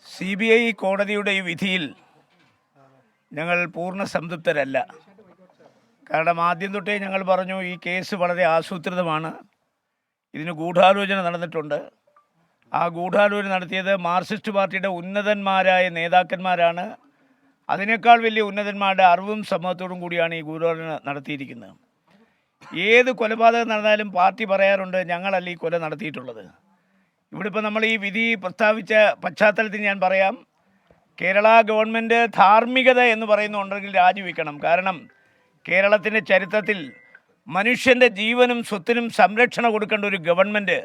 CBI കോടതിയുടെ ഈ വിധിയിൽ ഞങ്ങൾ പൂർണ്ണ സംതൃപ്തരല്ല. കാരണം ആദ്യം തൊട്ടേ ഞങ്ങൾ പറഞ്ഞു ഈ കേസ് വളരെ ആസൂത്രിതമാണ്, ഇതിന് ഗൂഢാലോചന നടന്നിട്ടുണ്ട്. ആ ഗൂഢാലോചന നടത്തിയത് മാർക്സിസ്റ്റ് പാർട്ടിയുടെ ഉന്നതന്മാരായ നേതാക്കന്മാരാണ്. അതിനേക്കാൾ വലിയ ഉന്നതന്മാരുടെ അറിവും സമ്മതത്തോടും കൂടിയാണ് ഈ ഗൂഢാലോചന നടത്തിയിരിക്കുന്നത്. ഏത് കൊലപാതകം നടന്നാലും പാർട്ടി പറയാറുണ്ട് ഞങ്ങളല്ല ഈ കൊല നടത്തിയിട്ടുള്ളത്. ഇവിടെ ഇപ്പോൾ നമ്മൾ ഈ വിധി പ്രസ്താവിച്ച പശ്ചാത്തലത്തിൽ ഞാൻ പറയാം, കേരള ഗവൺമെൻറ് ധാർമ്മികത എന്ന് പറയുന്നുണ്ടെങ്കിൽ രാജിവെക്കണം. കാരണം കേരളത്തിൻ്റെ ചരിത്രത്തിൽ മനുഷ്യൻ്റെ ജീവനും സ്വത്തിനും സംരക്ഷണം കൊടുക്കേണ്ട ഒരു ഗവൺമെൻറ്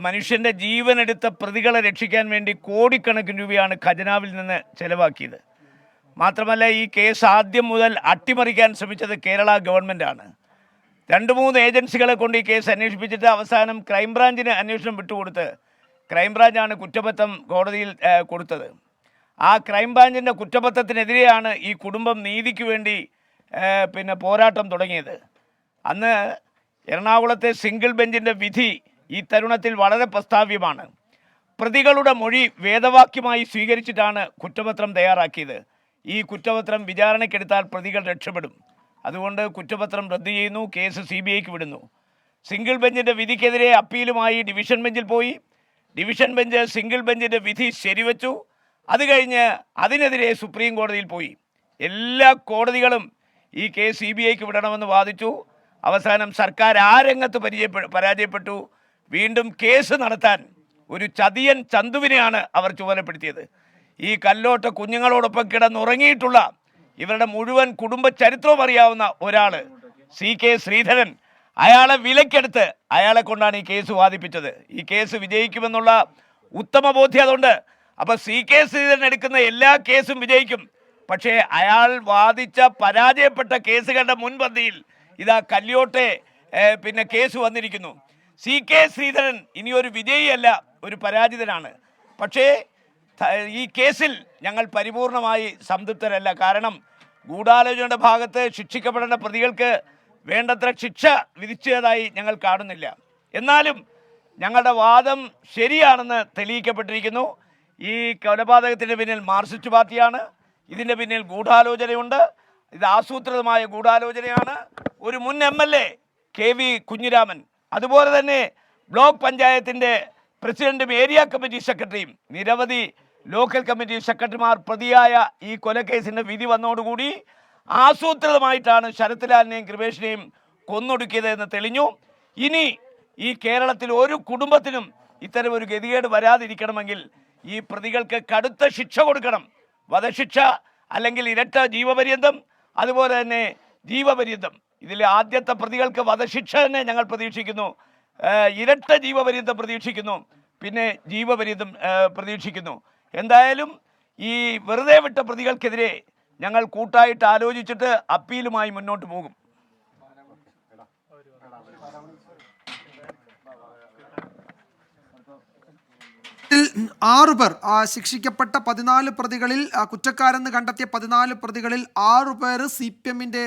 മനുഷ്യൻ്റെ ജീവനെടുത്ത പ്രതികളെ രക്ഷിക്കാൻ വേണ്ടി കോടിക്കണക്കിന് രൂപയാണ് ഖജനാവിൽ നിന്ന് ചെലവാക്കിയത്. മാത്രമല്ല ഈ കേസ് ആദ്യം മുതൽ അട്ടിമറിക്കാൻ ശ്രമിച്ചത് കേരള ഗവൺമെൻറ്റാണ്. 2-3 ഏജൻസികളെ കൊണ്ട് ഈ കേസ് അന്വേഷിപ്പിച്ചിട്ട് അവസാനം ക്രൈംബ്രാഞ്ചിന് അന്വേഷണം വിട്ടുകൊടുത്ത് ക്രൈംബ്രാഞ്ചാണ് കുറ്റപത്രം കോടതിയിൽ കൊടുത്തത്. ആ ക്രൈംബ്രാഞ്ചിൻ്റെ കുറ്റപത്രത്തിനെതിരെയാണ് ഈ കുടുംബം നീതിക്ക് വേണ്ടി പോരാട്ടം തുടങ്ങിയത്. അന്ന് എറണാകുളത്തെ സിംഗിൾ ബെഞ്ചിൻ്റെ വിധി ഈ തരുണത്തിൽ വളരെ പ്രസ്താവ്യമാണ്. പ്രതികളുടെ മൊഴി വേദവാക്യമായി സ്വീകരിച്ചിട്ടാണ് കുറ്റപത്രം തയ്യാറാക്കിയത്. ഈ കുറ്റപത്രം വിചാരണയ്ക്കെടുത്താൽ പ്രതികൾ രക്ഷപ്പെടും. അതുകൊണ്ട് കുറ്റപത്രം റദ്ദു ചെയ്യുന്നു, കേസ് CBIക്ക് വിടുന്നു. സിംഗിൾ ബെഞ്ചിൻ്റെ വിധിക്കെതിരെ അപ്പീലുമായി ഡിവിഷൻ ബെഞ്ചിൽ പോയി. ഡിവിഷൻ ബെഞ്ച് സിംഗിൾ ബെഞ്ചിൻ്റെ വിധി ശരിവെച്ചു. അത് കഴിഞ്ഞ് അതിനെതിരെ സുപ്രീം കോടതിയിൽ പോയി. എല്ലാ കോടതികളും ഈ കേസ് CBIക്ക് വിടണമെന്ന് വാദിച്ചു. അവസാനം സർക്കാർ ആ രംഗത്ത് പരാജയപ്പെട്ടു. വീണ്ടും കേസ് നടത്താൻ ഒരു ചതിയൻ ചന്തുവിനെയാണ് അവർ ചുമതലപ്പെടുത്തിയത്. ഈ കല്ലോട്ട കുഞ്ഞുങ്ങളോടൊപ്പം കിടന്നുറങ്ങിയിട്ടുള്ള ഇവരുടെ മുഴുവൻ കുടുംബ ചരിത്രവും അറിയാവുന്ന ഒരാൾ CK ശ്രീധരൻ, അയാളെ വിലക്കെടുത്ത് അയാളെ കൊണ്ടാണ് ഈ കേസ് വാദിപ്പിച്ചത്. ഈ കേസ് വിജയിക്കുമെന്നുള്ള ഉത്തമ ബോധ്യം അതുണ്ട്. അപ്പോൾ CK ശ്രീധരൻ എടുക്കുന്ന എല്ലാ കേസും വിജയിക്കും. പക്ഷേ അയാൾ വാദിച്ച പരാജയപ്പെട്ട കേസുകളുടെ മുൻപന്തിയിൽ ഇതാ കല്യോട്ടെ കേസ് വന്നിരിക്കുന്നു. CK ശ്രീധരൻ ഇനി ഒരു വിജയിയല്ല, ഒരു പരാജിതനാണ്. പക്ഷേ ഈ കേസിൽ ഞങ്ങൾ പരിപൂർണമായി സംതൃപ്തരല്ല. കാരണം ഗൂഢാലോചനയുടെ ഭാഗത്ത് ശിക്ഷിക്കപ്പെടേണ്ട പ്രതികൾക്ക് വേണ്ടത്ര ശിക്ഷ വിധിച്ചതായി ഞങ്ങൾ കാണുന്നില്ല. എന്നാലും ഞങ്ങളുടെ വാദം ശരിയാണെന്ന് തെളിയിക്കപ്പെട്ടിരിക്കുന്നു. ഈ കൊലപാതകത്തിൻ്റെ പിന്നിൽ മാർക്സിസ്റ്റ് പാർട്ടിയാണ്, ഇതിൻ്റെ പിന്നിൽ ഗൂഢാലോചനയുണ്ട്. ഇത് ആസൂത്രിതമായ ഗൂഢാലോചനയാണ്. ഒരു മുൻ MLA KV കുഞ്ഞിരാമൻ, അതുപോലെ തന്നെ ബ്ലോക്ക് പഞ്ചായത്തിൻ്റെ പ്രസിഡന്റും ഏരിയ കമ്മിറ്റി സെക്രട്ടറിയും നിരവധി ലോക്കൽ കമ്മിറ്റി സെക്രട്ടറിമാർ പ്രതിയായ ഈ കൊലക്കേസിൻ്റെ വിധി വന്നതോടുകൂടി ആസൂത്രിതമായിട്ടാണ് ശരത്ലാലിനെയും കൃപേഷിനെയും കൊന്നൊടുക്കിയത് എന്ന് തെളിഞ്ഞു. ഇനി ഈ കേരളത്തിൽ ഒരു കുടുംബത്തിനും ഇത്തരം ഒരു ഗതികേട് വരാതിരിക്കണമെങ്കിൽ ഈ പ്രതികൾക്ക് കടുത്ത ശിക്ഷ കൊടുക്കണം. വധശിക്ഷ അല്ലെങ്കിൽ ഇരട്ട ജീവപര്യന്തം, അതുപോലെ തന്നെ ജീവപര്യന്തം. ഇതിൽ ആദ്യത്തെ പ്രതികൾക്ക് വധശിക്ഷ തന്നെ ഞങ്ങൾ പ്രതീക്ഷിക്കുന്നു, ഇരട്ട ജീവപര്യന്തം പ്രതീക്ഷിക്കുന്നു, പിന്നെ ജീവപര്യന്തം പ്രതീക്ഷിക്കുന്നു. എന്തായാലും ഈ വെറുതെ വിട്ട പ്രതികൾക്കെതിരെ ഞങ്ങൾ കൂട്ടായിട്ട് ആലോചിച്ചിട്ട് അപ്പീലുമായി മുന്നോട്ട് പോകും. പേർ ശിക്ഷിക്കപ്പെട്ട 14 പ്രതികളിൽ കുറ്റക്കാരെന്ന് കണ്ടെത്തിയ 14 പ്രതികളിൽ 6 പേർ CPMന്റെ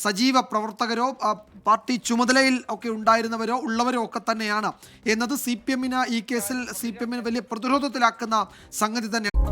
സജീവ പ്രവർത്തകരോ പാർട്ടി ചുമതലയിൽ ഒക്കെ ഉണ്ടായിരുന്നവരോ ഉള്ളവരോ ഒക്കെ തന്നെയാണ് എന്നത് CPMന് ഈ കേസിൽ CPMന് വലിയ പ്രതിരോധത്തിലാക്കുന്ന സംഗതി തന്നെ.